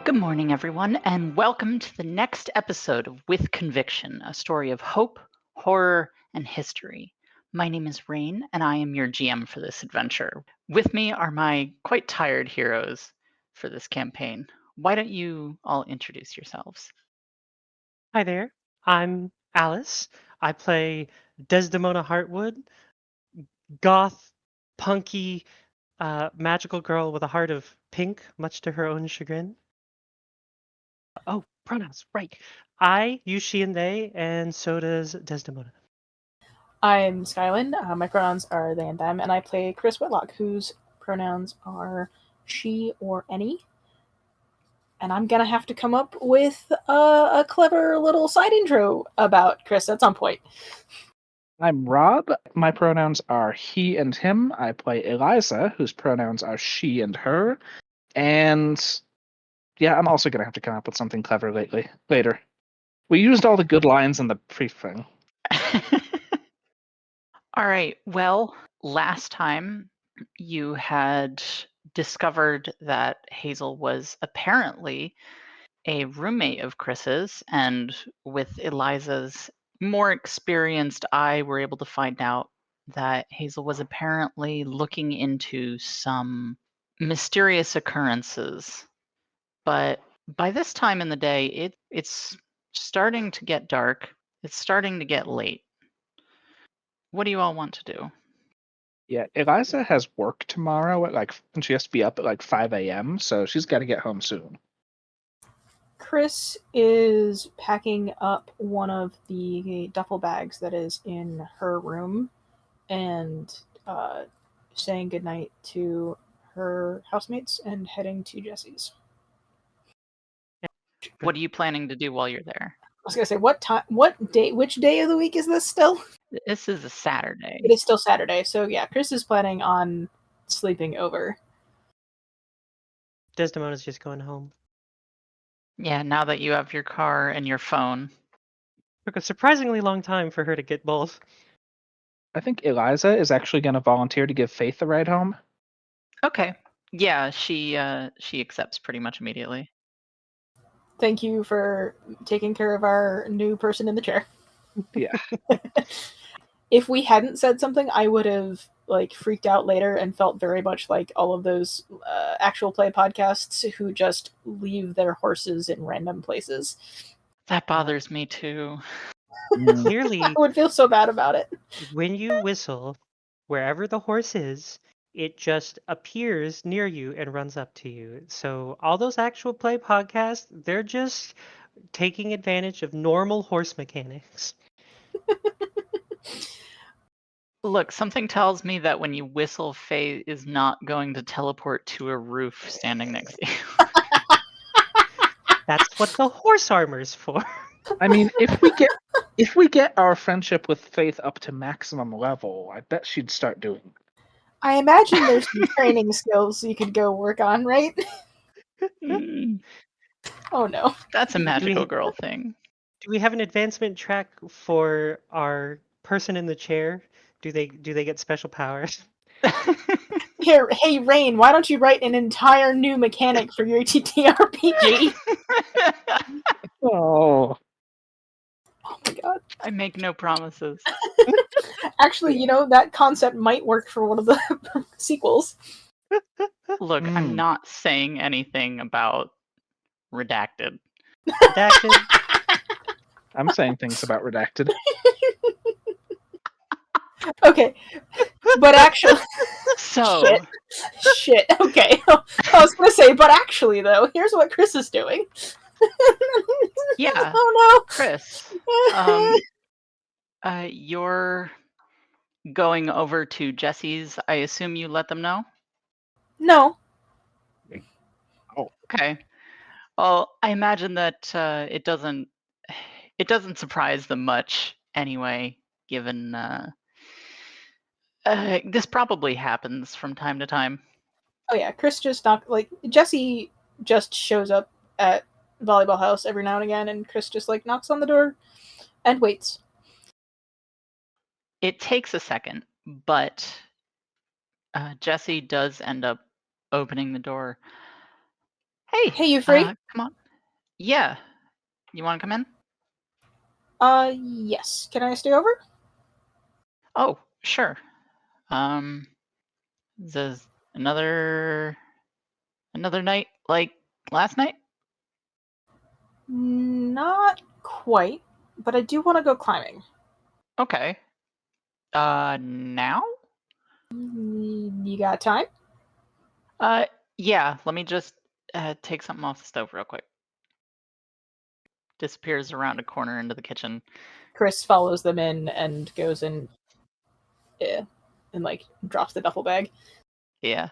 Good morning, everyone, and welcome to the next episode of With Conviction, a story of hope, horror, and history. My name is Rain, and I am your GM for this adventure. With me are my quite tired heroes for this campaign. Why don't you all introduce yourselves? Hi there. I'm Alice. I play Desdemona Heartwood, goth, punky, magical girl with a heart of pink, much to her own chagrin. Oh, pronouns, right. I use she and they, and so does Desdemona. I'm Skyland. My pronouns are they and them, and I play Kris Whitlock, whose pronouns are she or any. And I'm gonna have to come up with a clever little side intro about Kris. That's on point. I'm Rob. My pronouns are he and him. I play Eliza, whose pronouns are she and her. And yeah, I'm also gonna have to come up with something clever later. We used all the good lines in the briefing. All right. Well, last time you had discovered that Hazel was apparently a roommate of Kris's, and with Eliza's more experienced eye, we're able to find out that Hazel was apparently looking into some mysterious occurrences. But by this time in the day, it's starting to get dark. It's starting to get late. What do you all want to do? Yeah, Eliza has work tomorrow and she has to be up at 5 a.m., so she's got to get home soon. Kris is packing up one of the duffel bags that is in her room and saying goodnight to her housemates and heading to Jesse's. What are you planning to do while you're there? I was gonna say which day of the week is this still? This is a Saturday. It is still Saturday, so yeah, Kris is planning on sleeping over. Desdemona's just going home. Yeah, now that you have your car and your phone. Took a surprisingly long time for her to get both. I think Eliza is actually going to volunteer to give Faith a ride home. Okay. Yeah, she accepts pretty much immediately. Thank you for taking care of our new person in the chair. Yeah. If we hadn't said something, I would have freaked out later and felt very much like all of those actual play podcasts who just leave their horses in random places. That bothers me too. Clearly, I would feel so bad about it. when you whistle, wherever the horse is, it just appears near you and runs up to you. So all those actual play podcasts, they're just taking advantage of normal horse mechanics. Look, something tells me that when you whistle, Faye is not going to teleport to a roof standing next to you. That's what the horse armor's for. I mean, if we get our friendship with Faith up to maximum level, I bet she'd start doing it. I imagine there's some training skills you could go work on, right? Oh no. That's a magical girl thing. Do we have an advancement track for our person in the chair? Do they get special powers? Here, hey Rain, why don't you write an entire new mechanic for your TTRPG? Oh. Oh my god. I make no promises. Actually, that concept might work for one of the sequels. Look, I'm not saying anything about redacted. Redacted? I'm saying things about redacted. Okay. But actually... So... Shit. Okay. I was going to say, but actually, though, here's what Kris is doing. Yeah. Oh no. Kris, you're going over to Jesse's. I assume you let them know? No. Oh. Okay. Well, I imagine that it doesn't surprise them much anyway, given this probably happens from time to time. Oh yeah, Kris just Jesse just shows up at Volleyball House every now and again, and Kris just knocks on the door and waits. It takes a second, but Jesse does end up opening the door. Hey. Hey, you free? Come on. Yeah. You want to come in? Yes. Can I stay over? Oh, sure. Is another night like last night? Not quite, but I do want to go climbing. Okay. Now? You got time? Yeah. Let me just take something off the stove real quick. Disappears around a corner into the kitchen. Kris follows them in and goes in, and like drops the duffel bag. Yeah.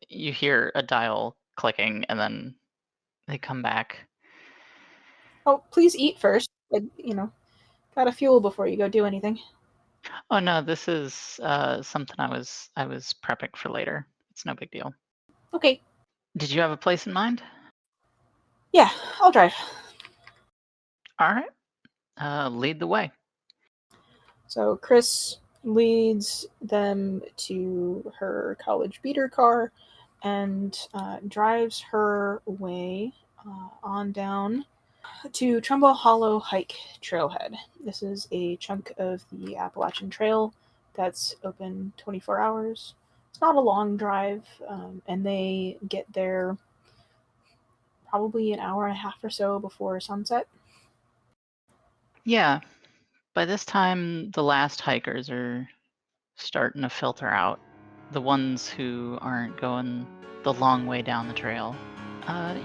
You hear a dial clicking, and then they come back. Oh, please eat first. Gotta fuel before you go do anything. Oh no, this is something I was prepping for later. It's no big deal. Okay. Did you have a place in mind? Yeah, I'll drive. All right. Lead the way. So Kris leads them to her college beater car and drives her way on down to Trumbull Hollow Hike Trailhead. This is a chunk of the Appalachian Trail that's open 24 hours. It's not a long drive, and they get there probably an hour and a half or so before sunset. Yeah. By this time, the last hikers are starting to filter out. The ones who aren't going the long way down the trail.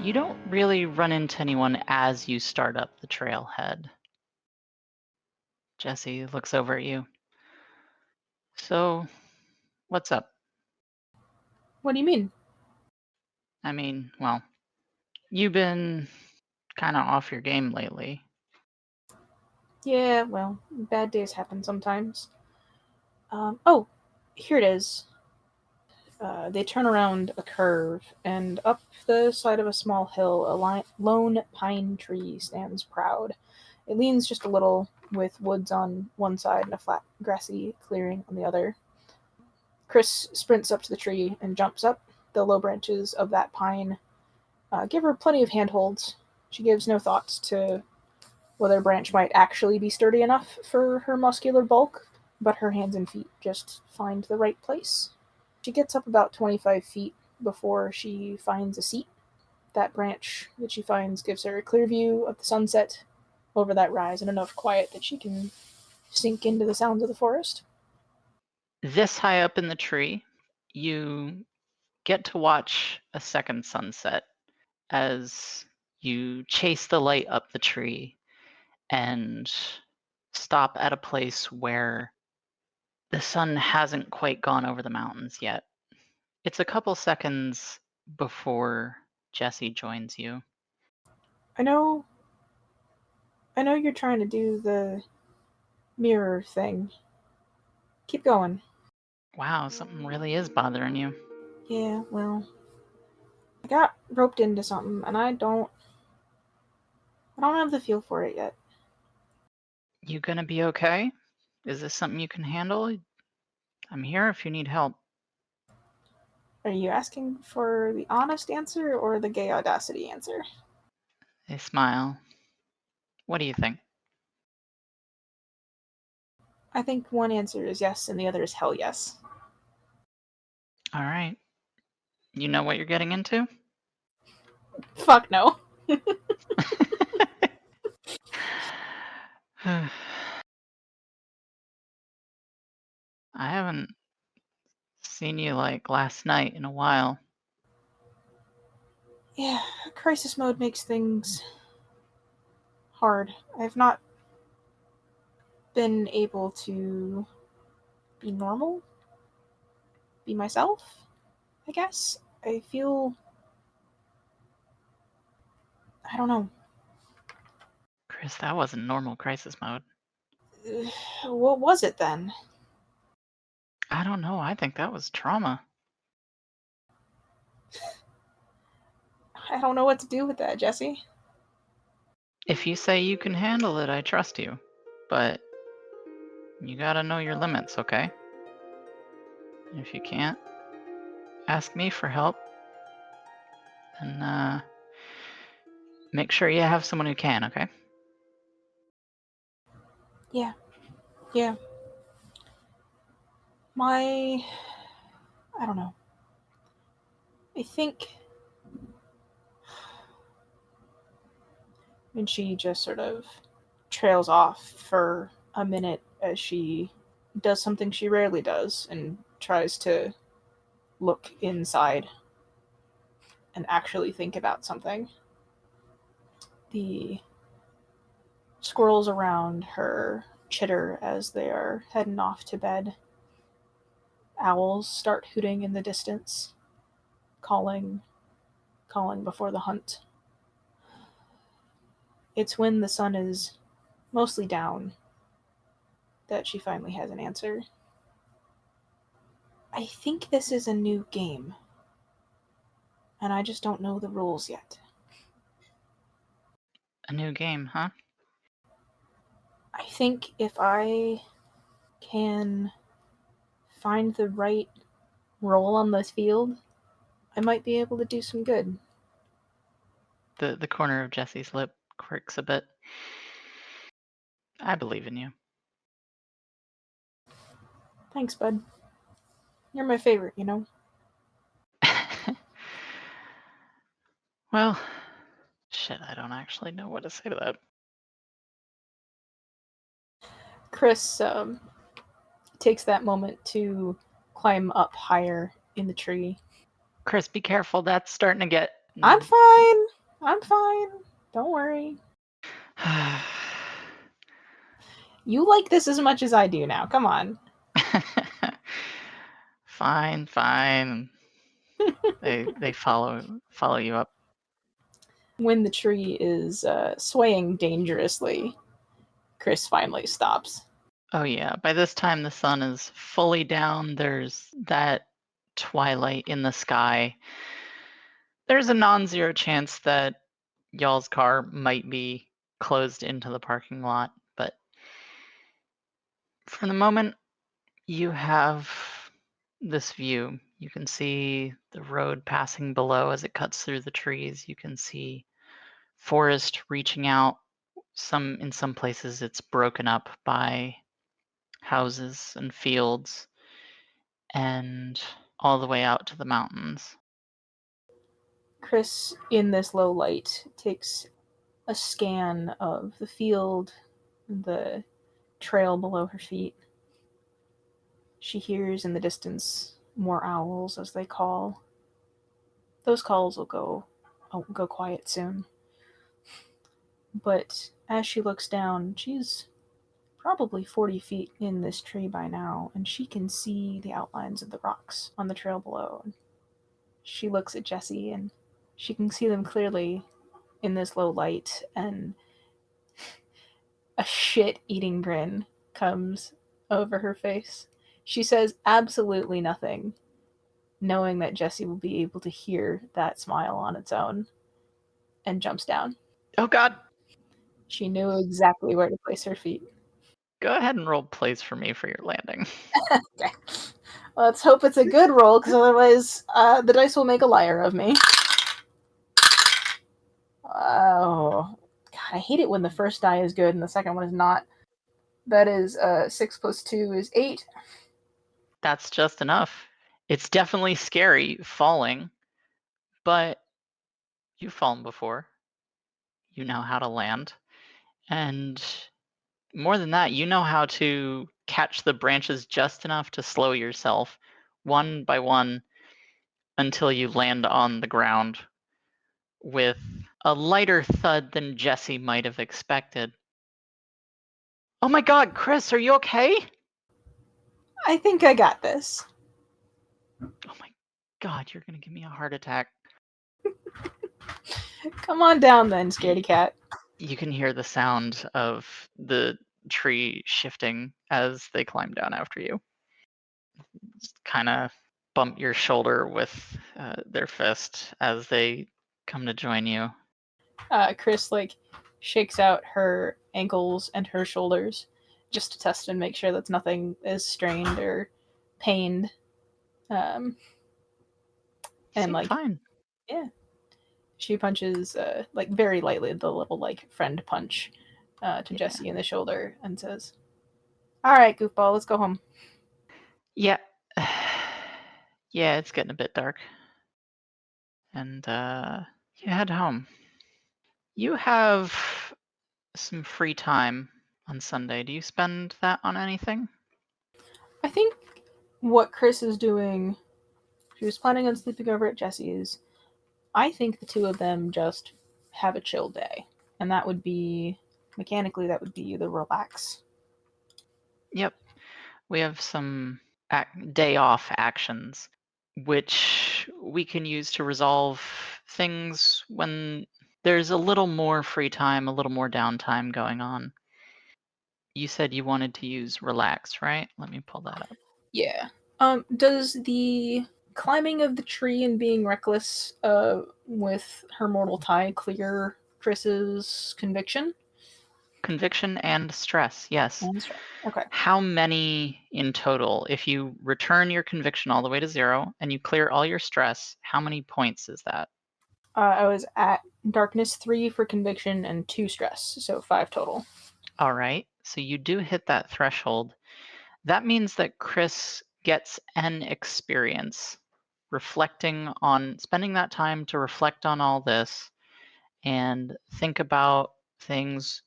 You don't really run into anyone as you start up the trailhead. Jesse looks over at you. So, what's up? What do you mean? I mean, well, you've been kind of off your game lately. Yeah, well, bad days happen sometimes. Oh, here it is. They turn around a curve, and up the side of a small hill, a lone pine tree stands proud. It leans just a little, with woods on one side and a flat, grassy clearing on the other. Kris sprints up to the tree and jumps up. The low branches of that pine give her plenty of handholds. She gives no thoughts to whether a branch might actually be sturdy enough for her muscular bulk, but her hands and feet just find the right place. She gets up about 25 feet before she finds a seat. That branch that she finds gives her a clear view of the sunset over that rise and enough quiet that she can sink into the sounds of the forest. This high up in the tree, you get to watch a second sunset as you chase the light up the tree and stop at a place where the sun hasn't quite gone over the mountains yet. It's a couple seconds before Jesse joins you. I know you're trying to do the mirror thing. Keep going. Wow, something really is bothering you. Yeah, well, I got roped into something and I don't have the feel for it yet. You gonna be okay? Is this something you can handle? I'm here if you need help. Are you asking for the honest answer or the gay audacity answer? They smile. What do you think? I think one answer is yes and the other is hell yes. All right. You know what you're getting into? Fuck no. I haven't seen you like last night in a while. Yeah, crisis mode makes things hard. I've not been able to be normal, be myself, I guess. I feel. I don't know. Kris, that wasn't normal crisis mode. What was it then? I don't know. I think that was trauma. I don't know what to do with that, Jesse. If you say you can handle it, I trust you. But you gotta know your limits, okay? If you can't, ask me for help. And make sure you have someone who can, okay? Yeah. I don't know. I think... And she just sort of trails off for a minute as she does something she rarely does and tries to look inside and actually think about something. The squirrels around her chitter as they are heading off to bed. Owls start hooting in the distance, calling before the hunt. It's when the sun is mostly down that she finally has an answer. I think this is a new game, and I just don't know the rules yet. A new game, huh? I think if I can find the right role on this field, I might be able to do some good. The corner of Jesse's lip quirks a bit. I believe in you. Thanks, bud. You're my favorite, you know? Well, shit, I don't actually know what to say to that. Kris takes that moment to climb up higher in the tree. Kris, be careful. That's starting to get... I'm fine. Don't worry. You like this as much as I do now. Come on. Fine. They follow you up. When the tree is swaying dangerously, Kris finally stops. Oh yeah, by this time the sun is fully down. There's that twilight in the sky. There's a non-zero chance that y'all's car might be closed into the parking lot, but for the moment you have this view. You can see the road passing below as it cuts through the trees. You can see forest reaching out. In some places it's broken up by houses and fields, and all the way out to the mountains. Kris, in this low light, takes a scan of the field, the trail below her feet. She hears in the distance more owls as they call. Those calls will go quiet soon. But as she looks down, she's probably 40 feet in this tree by now, and she can see the outlines of the rocks on the trail below. She looks at Jesse, and she can see them clearly in this low light, and a shit-eating grin comes over her face. She says absolutely nothing, knowing that Jesse will be able to hear that smile on its own, and jumps down. Oh god! She knew exactly where to place her feet. Go ahead and roll plays for me for your landing. Okay. Well, let's hope it's a good roll, because otherwise the dice will make a liar of me. Oh, God, I hate it when the first die is good and the second one is not. That is 6 plus 2 is 8. That's just enough. It's definitely scary falling, but you've fallen before. You know how to land. And more than that, you know how to catch the branches just enough to slow yourself one by one until you land on the ground with a lighter thud than Jesse might have expected. Oh my god, Kris, are you okay? I think I got this. Oh my god, you're gonna give me a heart attack. Come on down then, scaredy cat. You can hear the sound of the tree shifting as they climb down after you. Just kind of bump your shoulder with their fist as they come to join you. Kris shakes out her ankles and her shoulders just to test and make sure that nothing is strained or pained. And Seem fine. Yeah, She punches like very lightly, the little like friend punch to Yeah. Jesse in the shoulder, and says, "All right, goofball, let's go home." Yeah. Yeah, it's getting a bit dark. And you head home. You have some free time on Sunday. Do you spend that on anything? I think what Kris is doing, she was planning on sleeping over at Jesse's. I think the two of them just have a chill day, and that would be mechanically that would be the relax. Yep. We have some day off actions, which we can use to resolve things when there's a little more free time, a little more downtime going on. You said you wanted to use relax, right? Let me pull that up. Yeah. Does the climbing of the tree and being reckless with her mortal tie clear Kris's conviction? Conviction and stress, yes. And stress. Okay. How many in total? If you return your conviction all the way to 0 and you clear all your stress, how many points is that? I was at darkness 3 for conviction and 2 stress, so 5 total. All right. So you do hit that threshold. That means that Kris gets an experience spending that time to reflect on all this and think about things.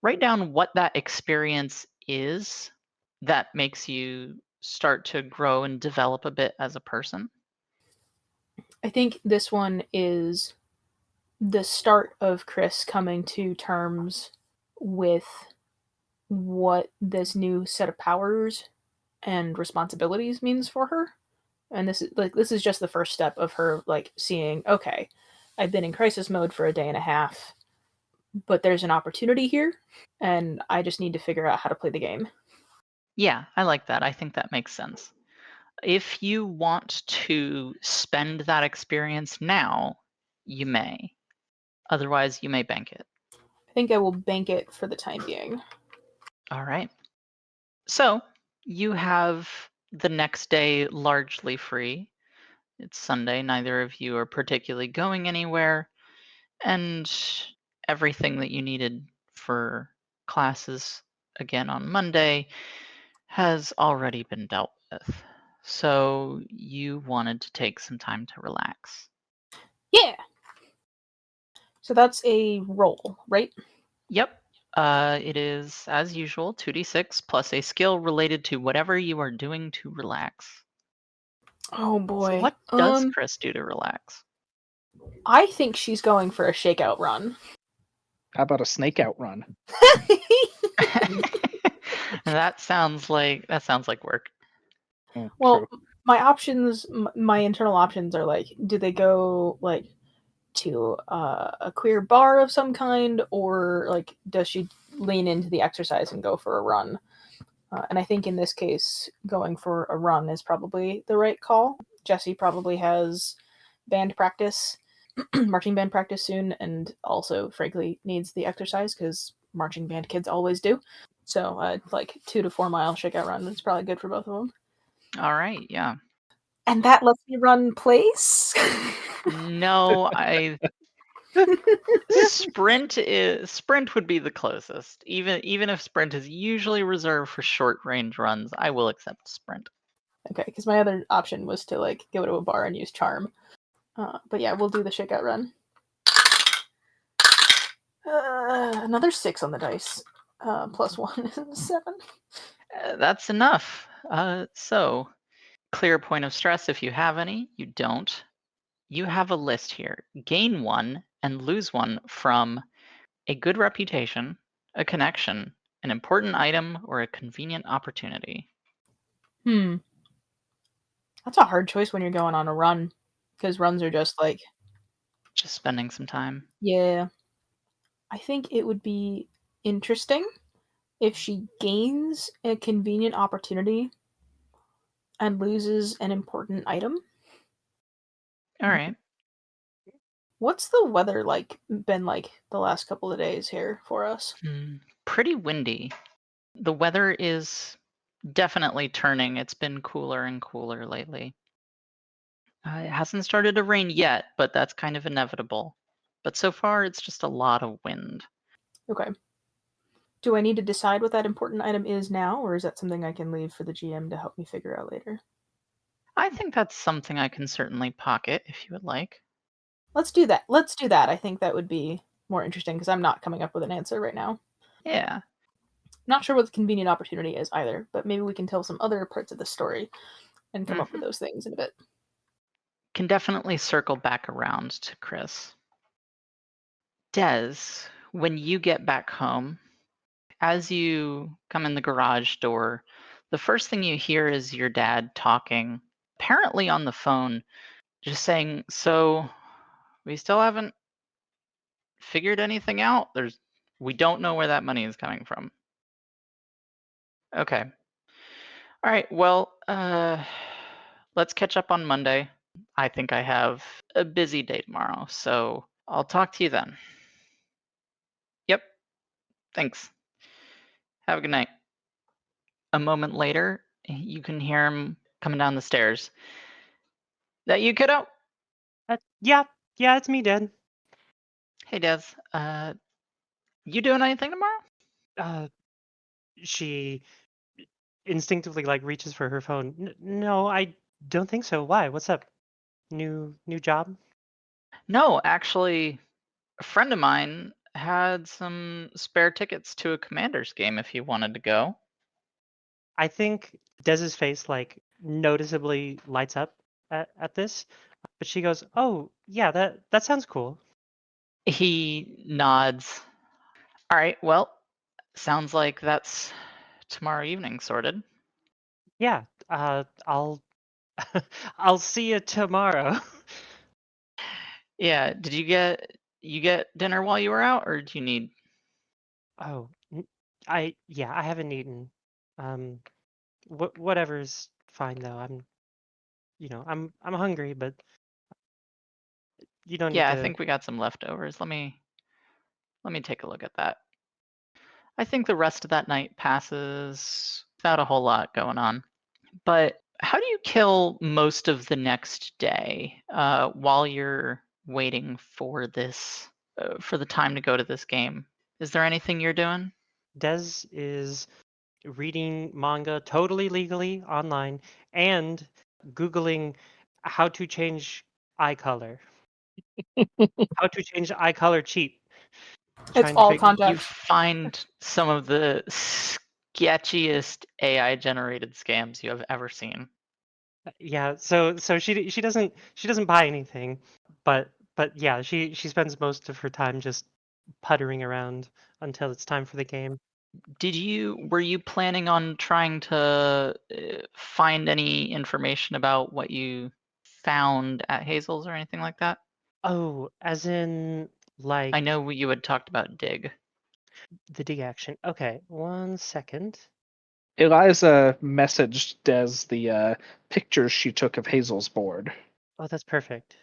Write down what that experience is that makes you start to grow and develop a bit as a person. I think this one is the start of Kris coming to terms with what this new set of powers and responsibilities means for her. And this is just the first step of her like seeing, okay, I've been in crisis mode for a day and a half, but there's an opportunity here, and I just need to figure out how to play the game. Yeah, I like that. I think that makes sense. If you want to spend that experience now, you may. Otherwise, you may bank it. I think I will bank it for the time being. All right. So you have the next day largely free. It's Sunday. Neither of you are particularly going anywhere. And everything that you needed for classes again on Monday has already been dealt with. So you wanted to take some time to relax. Yeah. So that's a roll, right? Yep. It is, as usual, 2d6 plus a skill related to whatever you are doing to relax. Oh So boy. what does Kris do to relax? I think she's going for a shakeout run. How about a snake out run? That sounds like work. Well, True. my internal options are like, do they go like to a queer bar of some kind, or like does she lean into the exercise and go for a run? And I think in this case, going for a run is probably the right call. Jesse probably has band practice, marching band practice soon, and also, frankly, needs the exercise because marching band kids always do. So, like 2 to 4 mile shakeout run is probably good for both of them. All right, yeah. And that lets me run place. No, sprint would be the closest. Even if sprint is usually reserved for short range runs, I will accept sprint. Okay, because my other option was to like go to a bar and use charm. But yeah, we'll do the shakeout run. Another 6 on the dice. Plus 1 is 7. That's enough. So clear point of stress if you have any. You don't. You have a list here. Gain 1 and lose 1 from a good reputation, a connection, an important item, or a convenient opportunity. That's a hard choice when you're going on a run, because runs are just like, Just spending some time. yeah. I think it would be interesting if she gains a convenient opportunity and loses an important item. All right. What's the weather been like the last couple of days here for us? Pretty windy. The weather is definitely turning. It's been cooler and cooler lately. It hasn't started to rain yet, but that's kind of inevitable. But so far, it's just a lot of wind. Okay. Do I need to decide what that important item is now, or is that something I can leave for the GM to help me figure out later? I think that's something I can certainly pocket if you would like. Let's do that. Let's do that. I think that would be more interesting because I'm not coming up with an answer right now. Yeah. Not sure what the convenient opportunity is either, but maybe we can tell some other parts of the story and come up with those things in a bit. Can definitely circle back around to Kris. Des, when you get back home, as you come in the garage door, the first thing you hear is your dad talking, apparently on the phone, just saying, "So, we still haven't figured anything out. We don't know where that money is coming from." Okay. All right. Well, let's catch up on Monday. I think I have a busy day tomorrow, so I'll talk to you then. Yep. Thanks. Have a good night. A moment later, you can hear him coming down the stairs. That you, kiddo? Yeah, it's me, Dad. Hey, Des. You doing anything tomorrow? Uh, she instinctively like reaches for her phone. No, I don't think so. Why? What's up? New job? No, actually, a friend of mine had some spare tickets to a Commanders game if you wanted to go. I think Dez's face like noticeably lights up at this, but she goes, "Oh, yeah, that sounds cool." He nods. All right, well, sounds like that's tomorrow evening sorted. Yeah, I'll I'll see you tomorrow. Yeah, did you get dinner while you were out, or do you need? Oh, I haven't eaten. Um, whatever's fine though. I'm hungry, but you don't need Yeah, I to. think we got some leftovers. Let me take a look at that. I think the rest of that night passes without a whole lot going on. But how do you kill most of the next day while you're waiting for this for the time to go to this game? Is there anything you're doing? Des is reading manga totally legally online and Googling how to change eye color. How to change eye color cheap. It's Trying to all figure. You context. find some of the sketchiest AI generated scams you have ever seen. Yeah, so she doesn't buy anything, but yeah, she spends most of her time just puttering around until it's time for the game. Were you planning on trying to find any information about what you found at Hazel's or anything like that? Oh, as in like I know you had talked about dig. the dig action. Okay, 1 second. Eliza messaged Des the pictures she took of Hazel's board. Oh, that's perfect.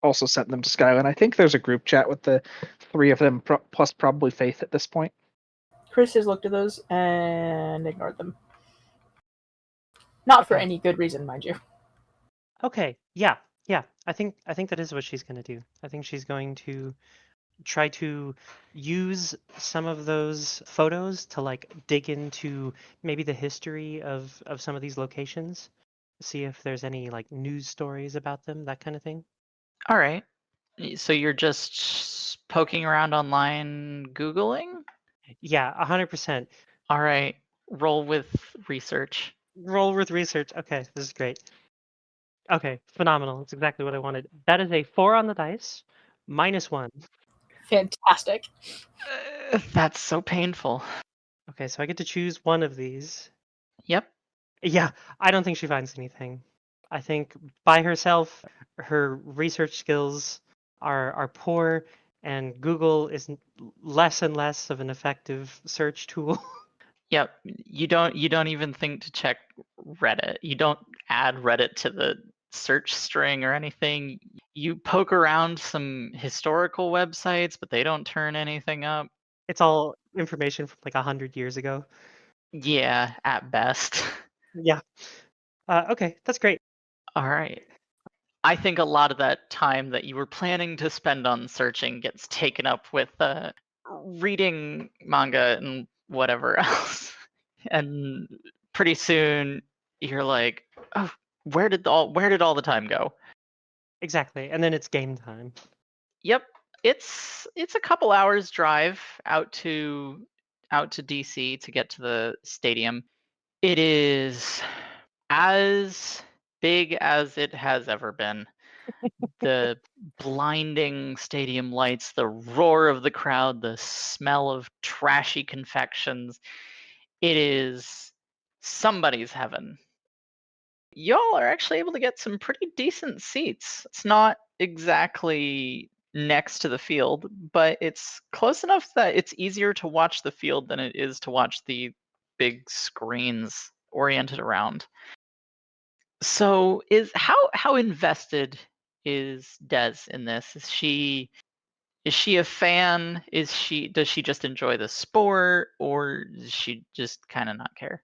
Also sent them to Skyline. I think there's a group chat with the three of them, plus probably Faith at this point. Kris has looked at those and ignored them. Not for Okay. any good reason, mind you. Okay, yeah. I think that is what she's going to do. I think she's going to try to use some of those photos to like dig into maybe the history of some of these locations, see if there's any like news stories about them, that kind of thing. All right. So you're just poking around online, Googling? Yeah, 100%. All right. Roll with research. Roll with research. Okay, this is great. Okay, phenomenal. It's exactly what I wanted. That is a 4 on the dice, -1. Fantastic. That's so painful. Okay, so I get to choose one of these. Yep. Yeah, I don't think she finds anything. I think by herself, her research skills are poor, and Google is less and less of an effective search tool. Yep. You don't even think to check Reddit. You don't add Reddit to the search string or anything. You poke around some historical websites, but they don't turn anything up. It's all information from like 100 years ago. Yeah, at best. Yeah. Okay, that's great. All right. I think a lot of that time that you were planning to spend on searching gets taken up with reading manga and whatever else. And pretty soon you're like, oh, where did all the time go? Exactly. And then it's game time. Yep, it's a couple hours drive out to DC to get to the stadium. It is as big as it has ever been. The blinding stadium lights, the roar of the crowd, the smell of trashy confections. It is somebody's heaven. Y'all are actually able to get some pretty decent seats. It's not exactly next to the field, but it's close enough that it's easier to watch the field than it is to watch the big screens oriented around. So is how invested is Des in this? Is she a fan? Does she just enjoy the sport, or does she just kind of not care?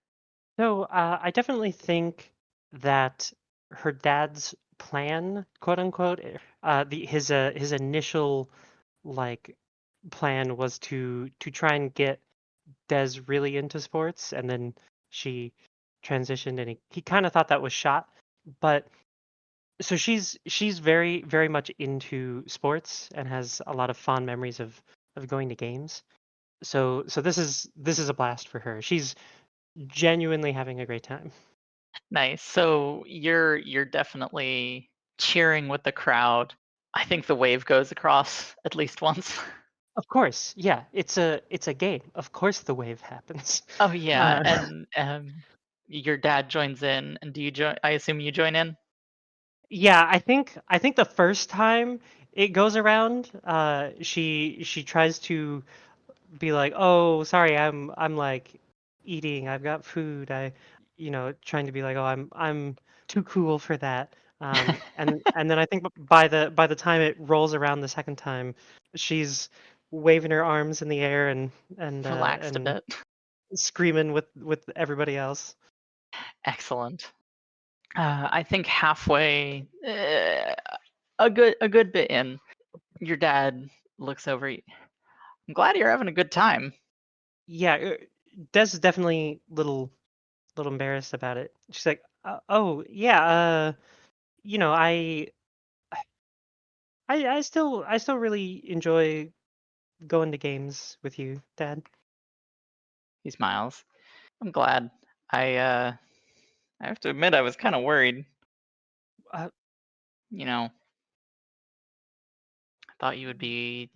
So I definitely think that her dad's plan, quote unquote, his initial like plan was to try and get Des really into sports, and then she transitioned, and he kind of thought that was shot. But so she's very very much into sports and has a lot of fond memories of going to games. So this is a blast for her. She's genuinely having a great time. Nice. So you're definitely cheering with the crowd. I think the wave goes across at least once. Of course, yeah. It's a game. Of course, the wave happens. Oh yeah, Uh, and your dad joins in, and do you join? I assume you join in. yeah, I think the first time it goes around, she tries to be like, "Oh, sorry, I'm like eating. I've got food. Trying to be like, "Oh, I'm too cool for that." And then I think by the time it rolls around the second time, she's waving her arms in the air Relaxed a and bit. screaming with everybody else. Excellent. I think halfway, a good bit in, your dad looks over. I'm glad you're having a good time. Yeah, Des is definitely little embarrassed about it. She's like, "Oh, yeah, I I still really enjoy going to games with you, Dad." He smiles. I'm glad. I have to admit I was kind of worried. Uh, You know, I thought you would be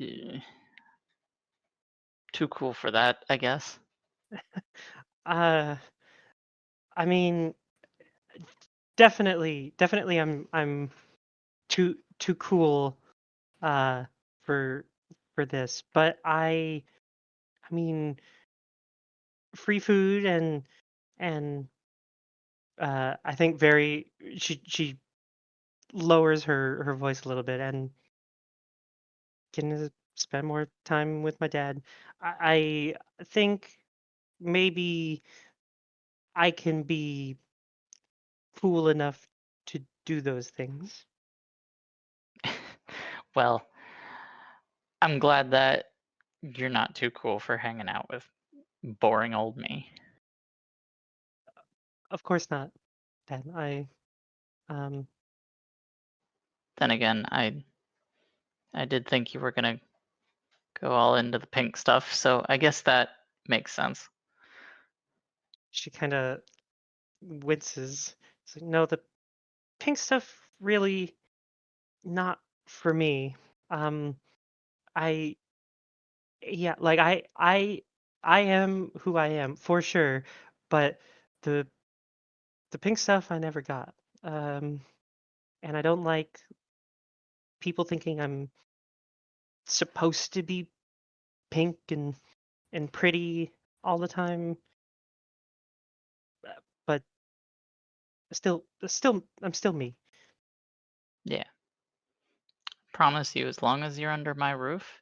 too cool for that, I guess. uh, I mean, definitely, I'm too cool uh for for this, but I mean, free food and I think very she lowers her voice a little bit and getting to spend more time with my dad. I think maybe I can be cool enough to do those things. Well, I'm glad that you're not too cool for hanging out with boring old me. Of course not, Dad. Um Then again, I did think you were gonna go all into the pink stuff, so I guess that makes sense. she kind of winces. It's like, no, the pink stuff really not for me. Um, I yeah, like I am who I am for sure, but the the pink stuff I never got. Um, and I don't like people thinking I'm supposed to be pink and pretty all the time. But still, I'm still me. Yeah. Promise you, as long as you're under my roof,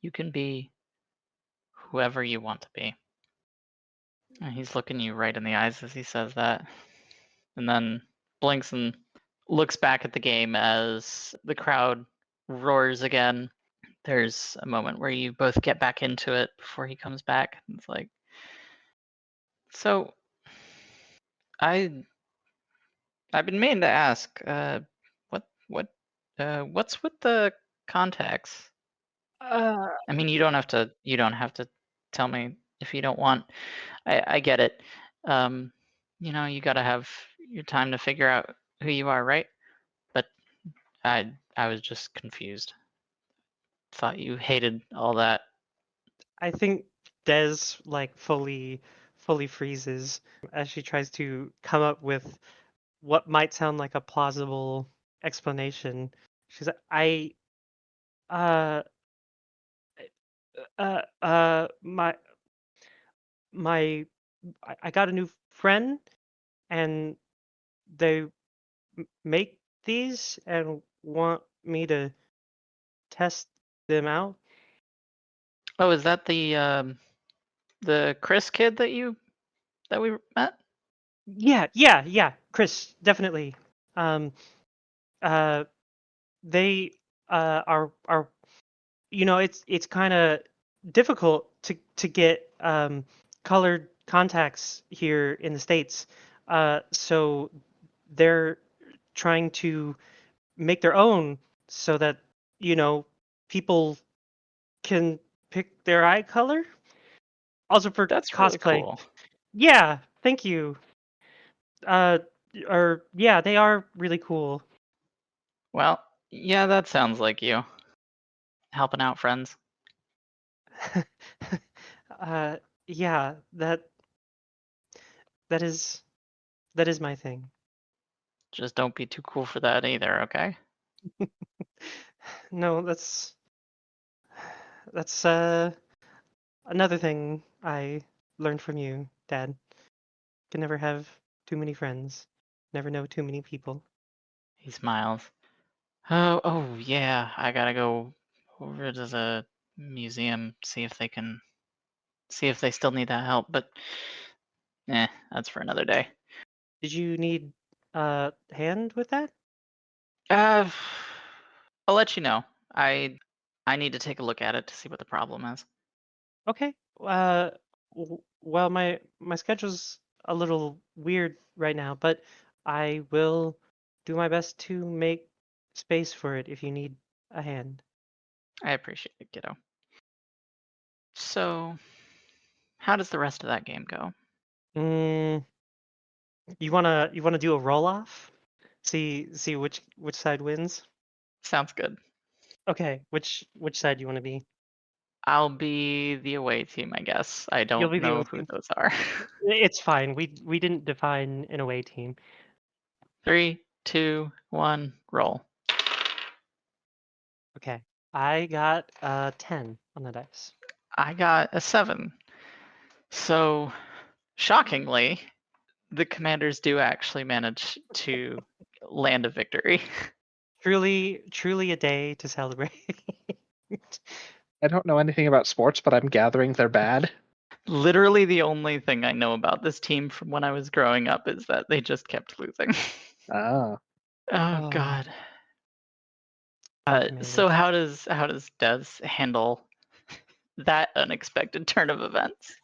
you can be whoever you want to be. And he's looking you right in the eyes as he says that, and then blinks and looks back at the game as the crowd roars again. There's a moment where you both get back into it before he comes back. It's like, so I've been meaning to ask, what's with the contacts? Uh, I mean, you don't have to tell me if you don't want. I get it. Um, you got to have your time to figure out who you are, right? But I was just confused. Thought you hated all that. I think Des like fully freezes as she tries to come up with what might sound like a plausible explanation. She's like, uh my my I got a new friend and they make these and want me to test them out. Oh, is that the Kris kid that we met? Yeah, Kris, definitely. Um, uh, they are it's kind of difficult to get colored contacts here in the States. So they're trying to make their own so that people can pick their eye color. Also for That's really cosplay. cool. Yeah, thank you. Uh, or yeah, they are really cool. Well, yeah, that sounds like you helping out friends. uh, yeah, that is that is my thing. Just don't be too cool for that either, okay? No, that's another thing I learned from you, Dad. Can never have too many friends. Never know too many people. He smiles. Oh yeah, I gotta go over to the museum, see if they still need that help, but that's for another day. Did you need a hand with that? Uh, I'll let you know. I need to take a look at it to see what the problem is. Okay. Well, my schedule's a little weird right now, but I will do my best to make space for it if you need a hand. I appreciate it, kiddo. So, how does the rest of that game go? Mm, you wanna do a roll off? See which side wins? Sounds good. Okay, which side do you want to be? I'll be the away team, I guess. I You'll don't be the know away who team. those are. It's fine. We didn't define an away team. 3, 2, 1, roll. Okay. I got 10 on the dice. I got a 7. So, shockingly, the commanders do actually manage to land a victory. Truly a day to celebrate. I don't know anything about sports, but I'm gathering they're bad. Literally, the only thing I know about this team from when I was growing up is that they just kept losing. Oh. Oh Oh, God. poor So commanders. how does Des handle that unexpected turn of events?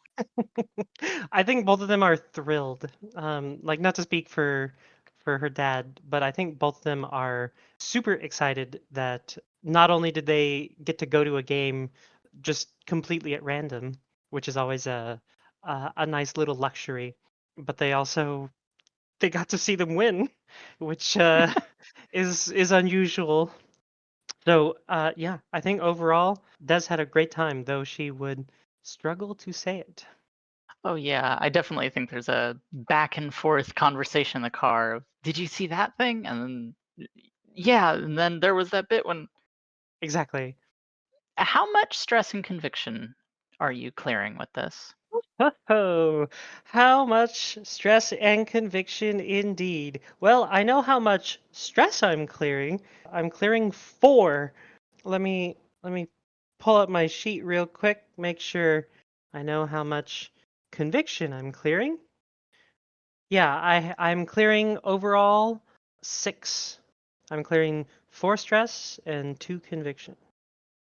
I think both of them are thrilled. Like not to speak for her dad, but I think both of them are super excited that not only did they get to go to a game just completely at random, which is always a nice little luxury, but they got to see them win, which is unusual. So yeah, I think overall Des had a great time, though she would struggle to say it. Oh yeah, I definitely think there's a back and forth conversation in the car of, did you see that thing? And then yeah, and then there was that bit when Exactly. how much stress and conviction are you clearing with this? Oh, how much stress and conviction indeed. Well, I know how much stress I'm clearing. I'm clearing 4. Let me pull up my sheet real quick, make sure I know how much conviction I'm clearing. Yeah, I'm clearing overall 6 I'm clearing 4 stress and 2 conviction.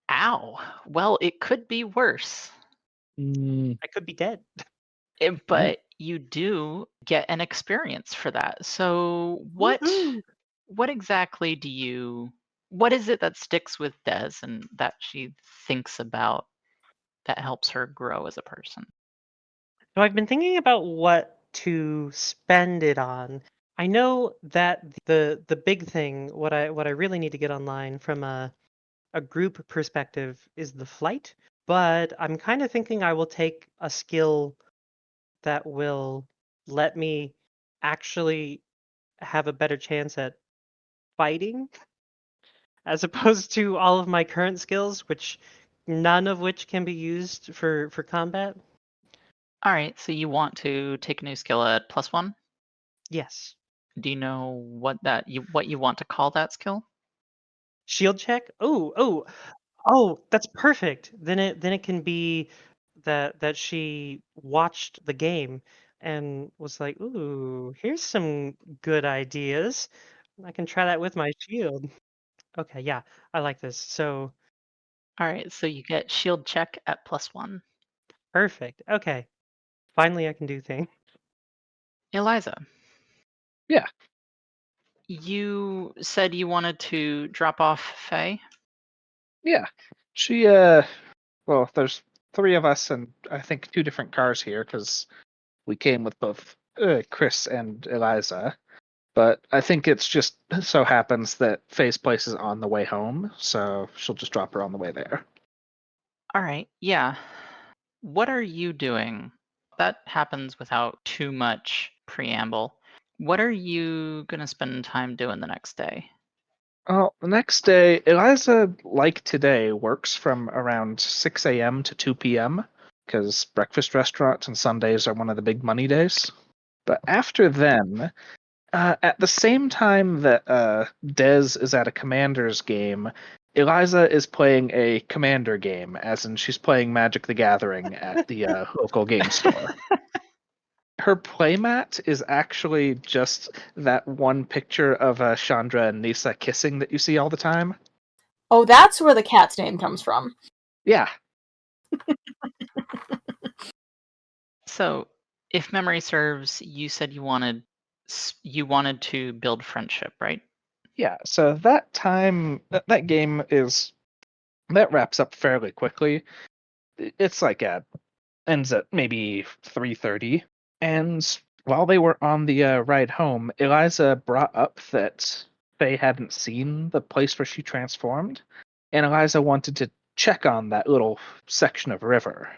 Ow. Well, it could be worse. I could be dead. But you do get an experience for that. So what Woohoo! exactly what is it that sticks with Des and that she thinks about that helps her grow as a person? So I've been thinking about what to spend it on. I know that the big thing, what I really need to get online from a group perspective is the flight, but I'm kind of thinking I will take a skill that will let me actually have a better chance at fighting as opposed to all of my current skills, which none of which can be used for combat. All right, so you want to take a new skill at +1? Yes. Do you know what you want to call that skill? Shield check? Oh, that's perfect. Then it can be that she watched the game and was like, "Ooh, here's some good ideas. I can try that with my shield." Okay, yeah, I like this. So, All right, so you get shield check at +1. perfect. Okay. Finally I can do things. Eliza, Yeah. you said you wanted to drop off Faye. Yeah. She well, there's 3 of us and I think 2 different cars here because we came with both Kris and Eliza. But I think it's just so happens that Faye's place is on the way home, so she'll just drop her on the way there. All right, yeah. What are you doing? That happens without too much preamble. What are you going to spend time doing the next day? Well, the next day, Eliza, like today, works from around 6 a.m. to 2 p.m. because breakfast restaurants and Sundays are one of the big money days. But after then, at the same time that Dez is at a Commander's game, Eliza is playing a Commander game, as in she's playing Magic the Gathering at the local game store. Her playmat is actually just that one picture of Chandra and Nisa kissing that you see all the time. Oh, that's where the cat's name comes from. Yeah. So, if memory serves, you said you wanted to build friendship, right? Yeah, so that time that game is that wraps up fairly quickly. It's like ends at maybe 3:30, and while they were on the ride home, Eliza brought up that they hadn't seen the place where she transformed, and Eliza wanted to check on that little section of river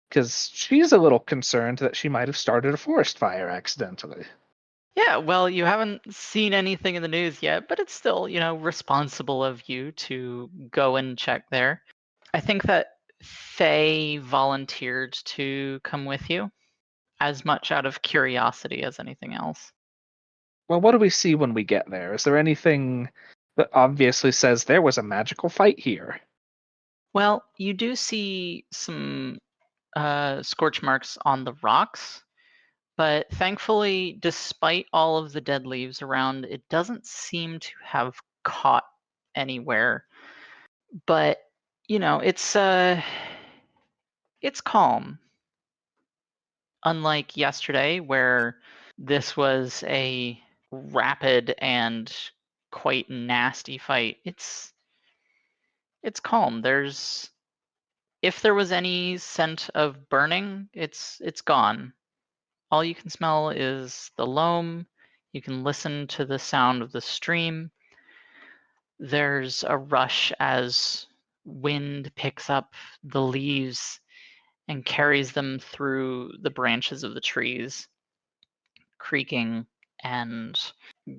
because she's a little concerned that she might have started a forest fire accidentally. Yeah, well, you haven't seen anything in the news yet, but it's still, responsible of you to go and check there. I think that Faye volunteered to come with you as much out of curiosity as anything else. Well, what do we see when we get there? Is there anything that obviously says there was a magical fight here? Well, you do see some scorch marks on the rocks, but thankfully, despite all of the dead leaves around, it doesn't seem to have caught anywhere. But it's calm. Unlike yesterday, where this was a rapid and quite nasty fight, it's calm. If there was any scent of burning, it's gone. All you can smell is the loam. You can listen to the sound of the stream. There's a rush as wind picks up the leaves and carries them through the branches of the trees, creaking and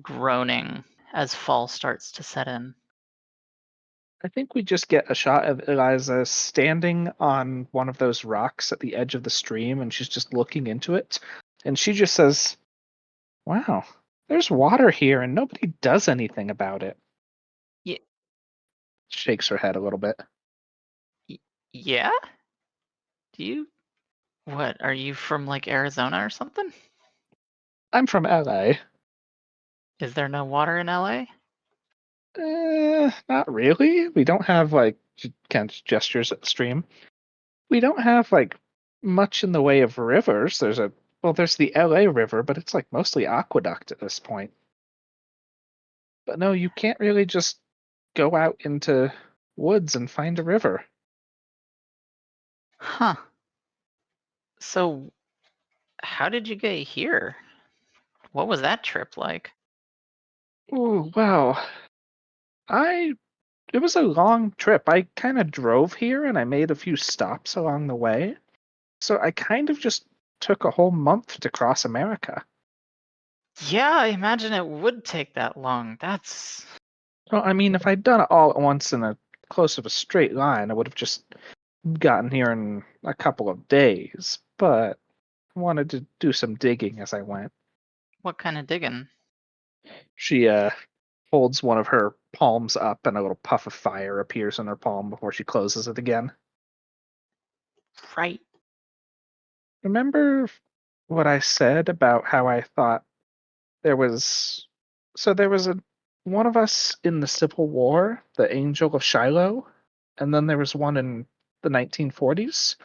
groaning as fall starts to set in. I think we just get a shot of Eliza standing on one of those rocks at the edge of the stream, and she's just looking into it. And she just says, "Wow, there's water here, and nobody does anything about it." Y- Shakes her head a little bit. yeah? Do you? What, are you from like Arizona or something? I'm from LA. Is there no water in LA? Not really. We don't have like kind of gestures at the stream. We don't have like much in the way of rivers. There's the LA River, but it's like mostly aqueduct at this point. But no, you can't really just go out into woods and find a river. Huh. So, how did you get here? What was that trip like? Oh, well, it was a long trip. I kind of drove here and I made a few stops along the way. So I kind of just took a whole month to cross America. Yeah, I imagine it would take that long. That's. Well, I mean, if I'd done it all at once in a close of a straight line, I would have just gotten here in a couple of days. But I wanted to do some digging as I went. What kind of digging? She holds one of her palms up, and a little puff of fire appears in her palm before she closes it again. Right. Remember what I said about how I thought there was one of us in the Civil War, the Angel of Shiloh, and then there was one in the 1940s.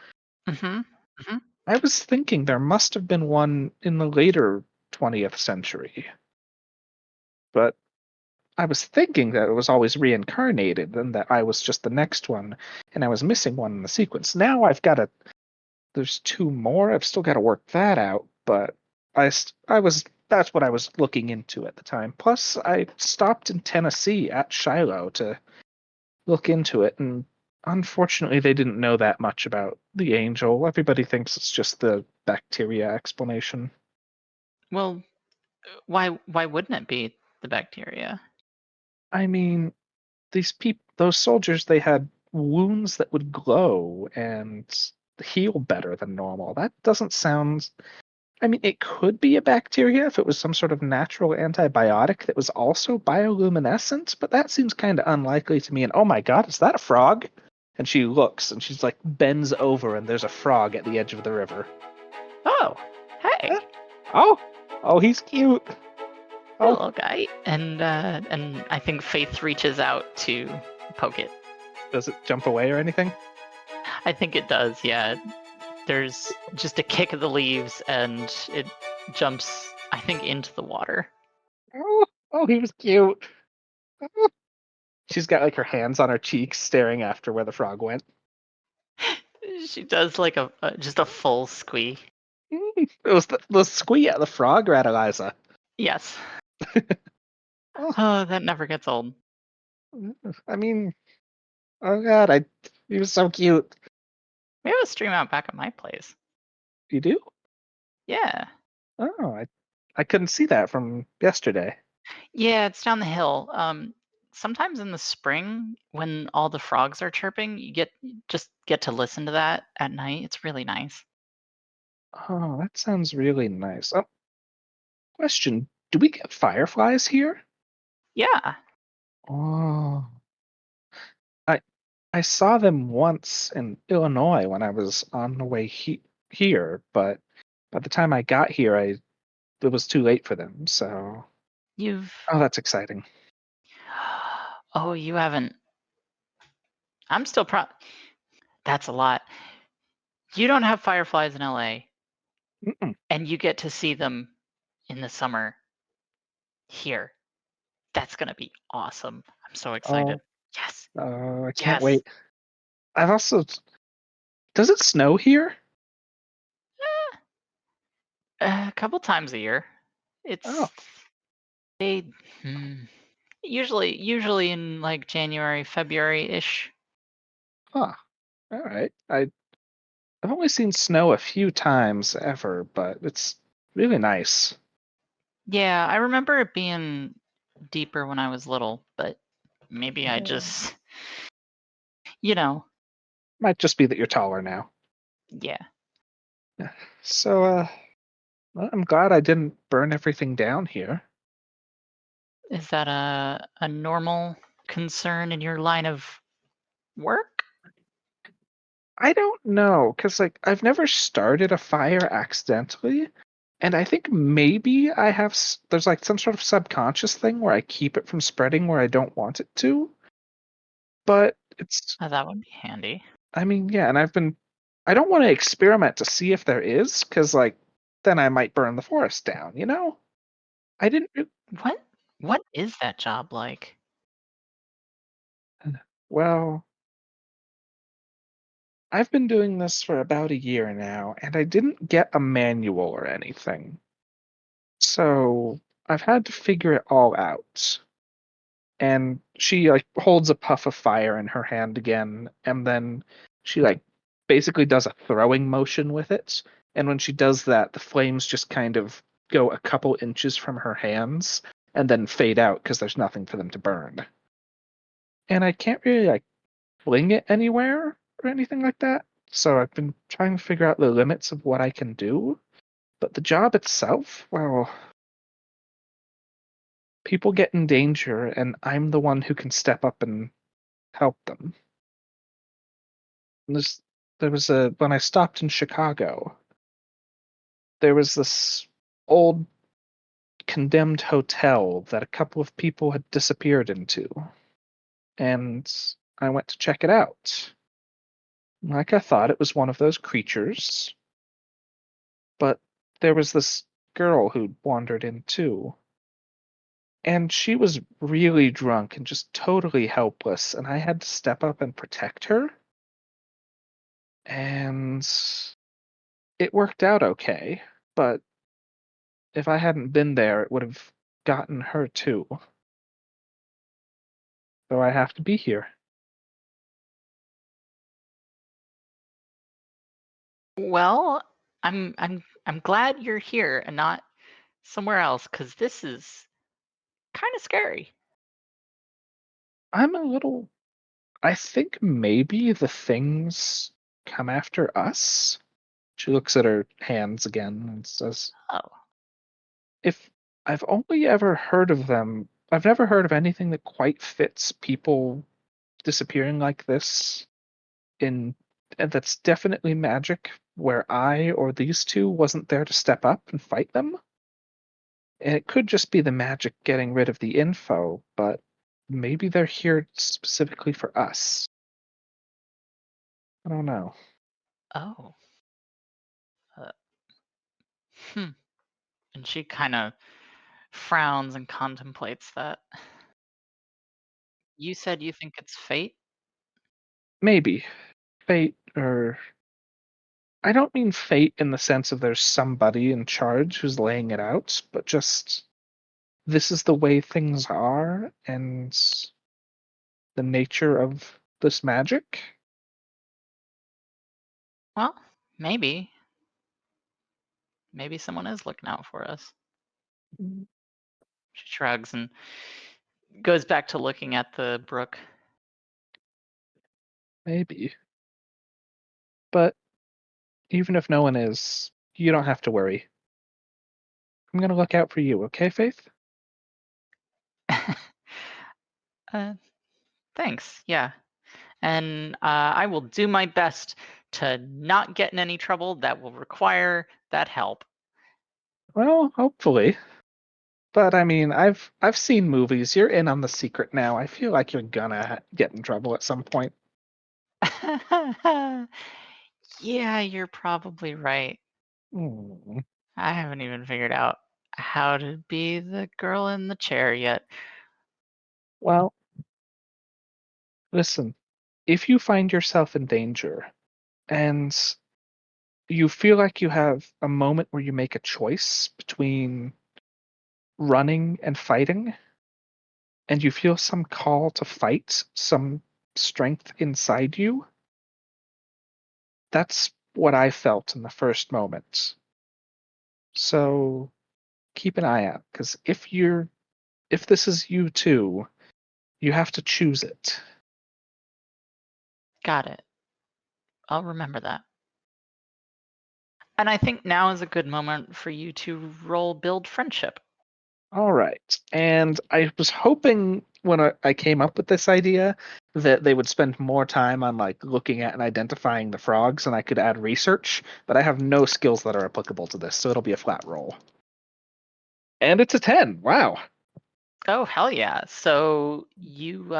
Mm-hmm. I was thinking there must have been one in the later 20th century. But I was thinking that it was always reincarnated and that I was just the next one and I was missing one in the sequence. Now there's two more. I've still got to work that out, but that's what I was looking into at the time. Plus, I stopped in Tennessee at Shiloh to look into it, and unfortunately, they didn't know that much about the angel. Everybody thinks it's just the bacteria explanation. Well, why wouldn't it be the bacteria? I mean, those soldiers, they had wounds that would glow and heal better than normal. That doesn't sound. I mean, it could be a bacteria if it was some sort of natural antibiotic that was also bioluminescent, but that seems kind of unlikely to me. And oh my god, is that a frog? And she looks and she's like bends over and there's a frog at the edge of the river. Oh, hey, Oh, he's cute. hey, little guy. And I think Faith reaches out to poke it. Does it jump away or anything? I think it does. Yeah. There's just a kick of the leaves and it jumps, I think, into the water. Oh, he was cute. She's got like her hands on her cheeks staring after where the frog went. She does like just a full squee. It was the squee at the frog, right, Eliza? Yes. Oh. Oh, that never gets old. I mean, oh god, he was so cute. We have a stream out back at my place. You do? Yeah. Oh, I couldn't see that from yesterday. Yeah, it's down the hill. Sometimes in the spring when all the frogs are chirping, you just get to listen to that at night. It's really nice. Oh, that sounds really nice. Oh, question: do we get fireflies here? Yeah. Oh, I saw them once in Illinois when I was on the way here, but by the time I got here, it was too late for them. So, You've oh, that's exciting. Oh, you haven't. I'm still proud. That's a lot. You don't have fireflies in LA, Mm-mm. and you get to see them in the summer here. That's gonna be awesome. I'm so excited. Yes. I can't Yes. wait. I've also. Does it snow here? A couple times a year. It's Oh. they usually in like January, February-ish. Huh. All right. I've only seen snow a few times ever, but it's really nice. Yeah, I remember it being deeper when I was little, but maybe I just, Might just be that you're taller now. yeah. So, well, I'm glad I didn't burn everything down here. Is that a normal concern in your line of work? I don't know, because like I've never started a fire accidentally, And I think maybe I have, there's like some sort of subconscious thing where I keep it from spreading where I don't want it to. But it's, Oh, that would be handy. I mean, yeah, and I don't want to experiment to see if there is, because like, then I might burn the forest down, you know? I didn't, What is that job like? well, I've been doing this for about a year now, and I didn't get a manual or anything. So I've had to figure it all out. And she like holds a puff of fire in her hand again, and then she like basically does a throwing motion with it. And when she does that, the flames just kind of go a couple inches from her hands and then fade out because there's nothing for them to burn. And I can't really like fling it anywhere or anything like that. So I've been trying to figure out the limits of what I can do. But the job itself, well, people get in danger, and I'm the one who can step up and help them. There's, there was a when I stopped in Chicago, there was this old condemned hotel that a couple of people had disappeared into, and I went to check it out. Like I thought it was one of those creatures, but there was this girl who'd wandered in too. And she was really drunk and just totally helpless, and I had to step up and protect her. And it worked out okay, but if I hadn't been there, it would have gotten her too. So I have to be here. Well, I'm glad you're here and not somewhere else, because this is kind of scary. I'm a little. I think maybe the things come after us. She looks at her hands again and says, Oh, if I've only ever heard of them, I've never heard of anything that quite fits people disappearing like this in and that's definitely magic where I or these two wasn't there to step up and fight them. And it could just be the magic getting rid of the info, but maybe they're here specifically for us. I don't know. oh. Uh, hmm. And she kind of frowns and contemplates that. You said you think it's fate? Maybe fate, or I don't mean fate in the sense of there's somebody in charge who's laying it out, but just this is the way things are and the nature of this magic. Well, maybe. Maybe someone is looking out for us. She shrugs and goes back to looking at the brook. Maybe. But even if no one is, you don't have to worry. I'm going to look out for you, okay, Faith? uh, Thanks. Yeah. And I will do my best to not get in any trouble that will require that help. Well, hopefully. But I mean, I've seen movies. You're in on the secret now. I feel like you're gonna get in trouble at some point. Yeah, you're probably right. Hmm. I haven't even figured out how to be the girl in the chair yet. Well, listen, if you find yourself in danger and you feel like you have a moment where you make a choice between running and fighting, and you feel some call to fight, some strength inside you, that's what I felt in the first moment. So keep an eye out, because if this is you too, you have to choose it. Got it. I'll remember that. And I think now is a good moment for you to roll build friendship. All right. And I was hoping when I came up with this idea that they would spend more time on like looking at and identifying the frogs, and I could add research, but I have no skills that are applicable to this, so it'll be a flat roll. And it's a 10. Wow. Oh, hell yeah. So you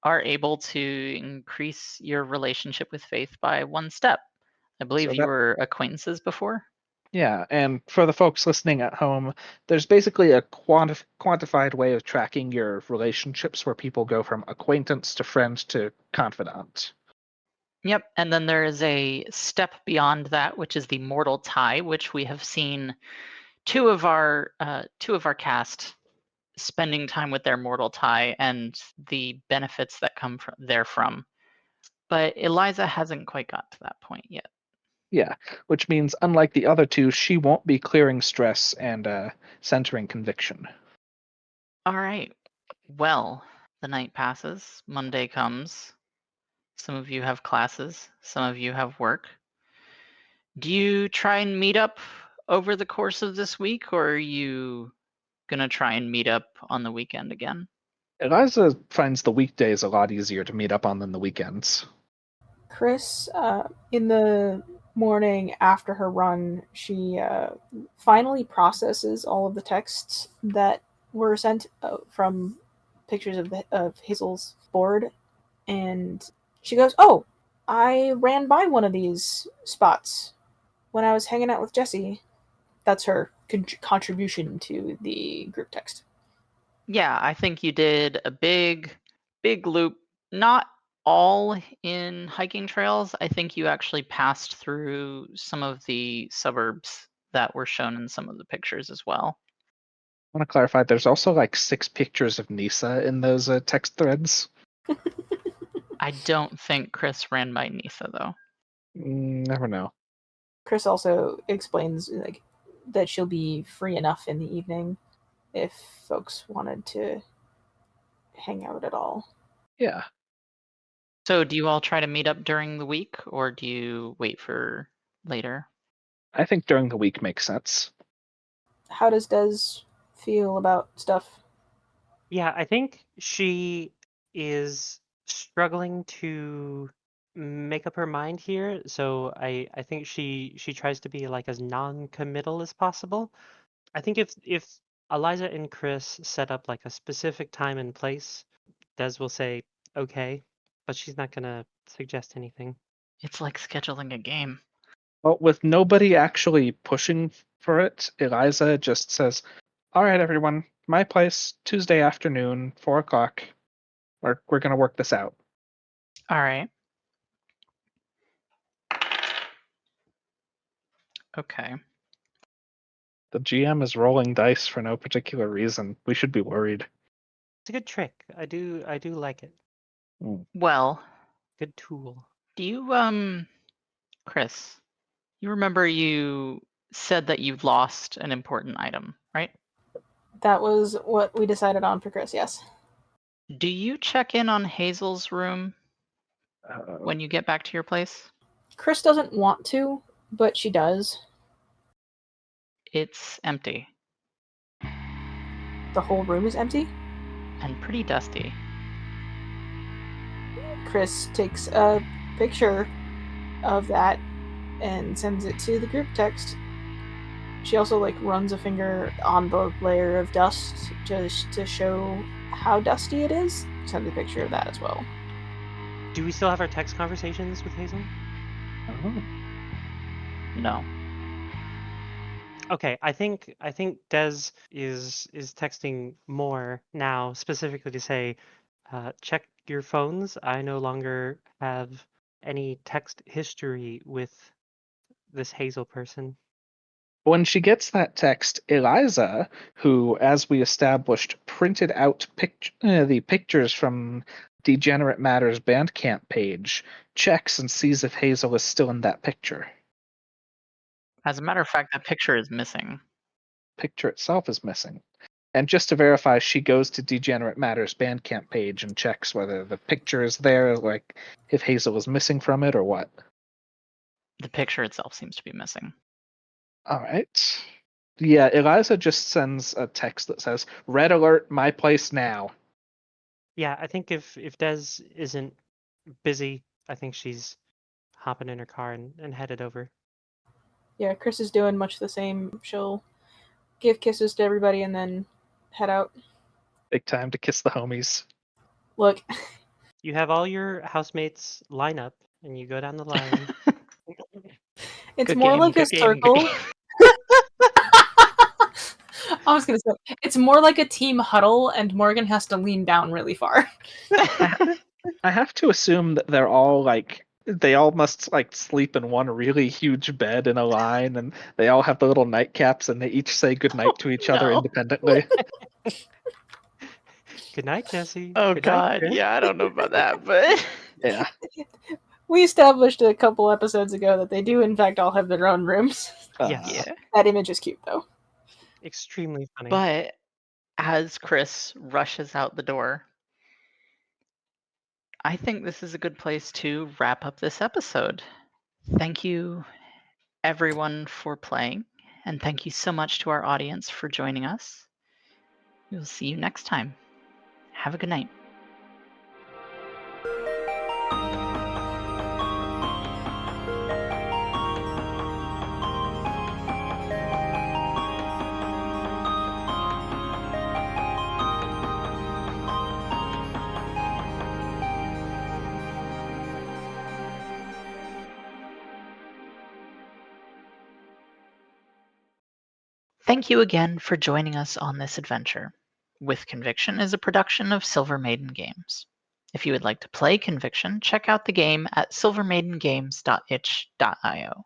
are able to increase your relationship with Faith by 1 step. I believe So you that, were acquaintances before. yeah, and for the folks listening at home, there's basically a quantified way of tracking your relationships where people go from acquaintance to friend to confidant. Yep, and then there is a step beyond that, which is the mortal tie, which we have seen two of our cast spending time with their mortal tie and the benefits that come from therefrom. But Eliza hasn't quite got to that point yet. Yeah, which means unlike the other two, she won't be clearing stress and centering conviction. All right. Well, the night passes, Monday comes. Some of you have classes, some of you have work. Do you try and meet up over the course of this week, or are you gonna try and meet up on the weekend again? Eliza finds the weekdays a lot easier to meet up on than the weekends. Kris, in the morning after her run, she finally processes all of the texts that were sent from pictures of Hazel's board, and she goes, "Oh, I ran by one of these spots when I was hanging out with Jesse." That's her contribution to the group text. Yeah, I think you did a big loop, not all in hiking trails. I think you actually passed through some of the suburbs that were shown in some of the pictures as well. I want to clarify, there's also like 6 pictures of Nisa in those text threads. I don't think Kris ran by Nisa though. Never know. Kris also explains that she'll be free enough in the evening if folks wanted to hang out at all. Yeah. So do you all try to meet up during the week, or do you wait for later? I think during the week makes sense. How does Des feel about stuff? Yeah, I think she is struggling to make up her mind here. So I think she tries to be like as non-committal as possible. I think if Eliza and Kris set up like a specific time and place, Des will say okay, but she's not gonna suggest anything. It's like scheduling a game. Well, with nobody actually pushing for it, Eliza just says, "All right, everyone, my place, Tuesday afternoon, 4 o'clock. We're going to work this out." All right. Okay. The GM is rolling dice for no particular reason. We should be worried. It's a good trick. I do like it. Well, Good tool. do you Kris, you remember you said that you lost an important item, right? That was what we decided on for Kris, yes. Do you check in on Hazel's room when you get back to your place? Kris doesn't want to, but she does. It's empty The whole room is empty. and pretty dusty. Kris takes a picture of that and sends it to the group text. She also runs a finger on the layer of dust just to show how dusty it is. Sends a picture of that as well. Do we still have our text conversations with Hazel? No. Okay, I think Des is texting more now, specifically to say, check your phones. I no longer have any text history with this Hazel person. When she gets that text, Eliza, who, as we established, printed out the pictures from Degenerate Matters Bandcamp page, checks and sees if Hazel is still in that picture. As a matter of fact, that picture is missing. Picture itself is missing. And just to verify, she goes to Degenerate Matters Bandcamp page and checks whether the picture is there, like if Hazel is missing from it or what. The picture itself seems to be missing. All right. Yeah, Eliza just sends a text that says, "Red alert, my place now." Yeah, I think if Des isn't busy, I think she's hopping in her car and headed over. Yeah, Kris is doing much the same. She'll give kisses to everybody and then head out. Big time to kiss the homies. Look, You have all your housemates line up, and you go down the line. it's Good more game, like a good game, good circle. game. I was gonna say it's more like a team huddle, and Morgan has to lean down really far. I have to assume that they're all like they all must like sleep in one really huge bed in a line, and they all have the little nightcaps, and they each say goodnight to each other No. independently. Good night, Jesse. Oh Good night, God, Chris. yeah, I don't know about that, but Yeah. We established a couple episodes ago that they do, in fact, all have their own rooms. Yes. yeah. That image is cute, though. Extremely funny. But as Kris rushes out the door, I think this is a good place to wrap up this episode. Thank you, everyone, for playing, and thank you so much to our audience for joining us. We'll see you next time. Have a good night. Thank you again for joining us on this adventure. With Conviction is a production of Silver Maiden Games. If you would like to play Conviction, check out the game at silvermaidengames.itch.io.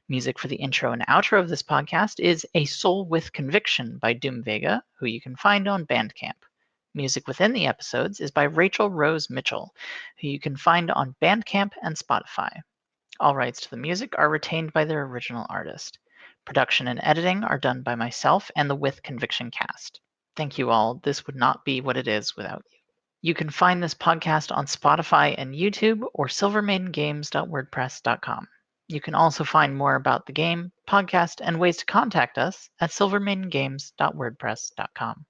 Music for the intro and outro of this podcast is A Soul with Conviction by Doom Vega, who you can find on Bandcamp. Music within the episodes is by Rachel Rose Mitchell, who you can find on Bandcamp and Spotify. All rights to the music are retained by their original artist. Production and editing are done by myself and the With Conviction cast. Thank you all. This would not be what it is without you. You can find this podcast on Spotify and YouTube or silvermaidengames.wordpress.com. You can also find more about the game, podcast, and ways to contact us at silvermaidengames.wordpress.com.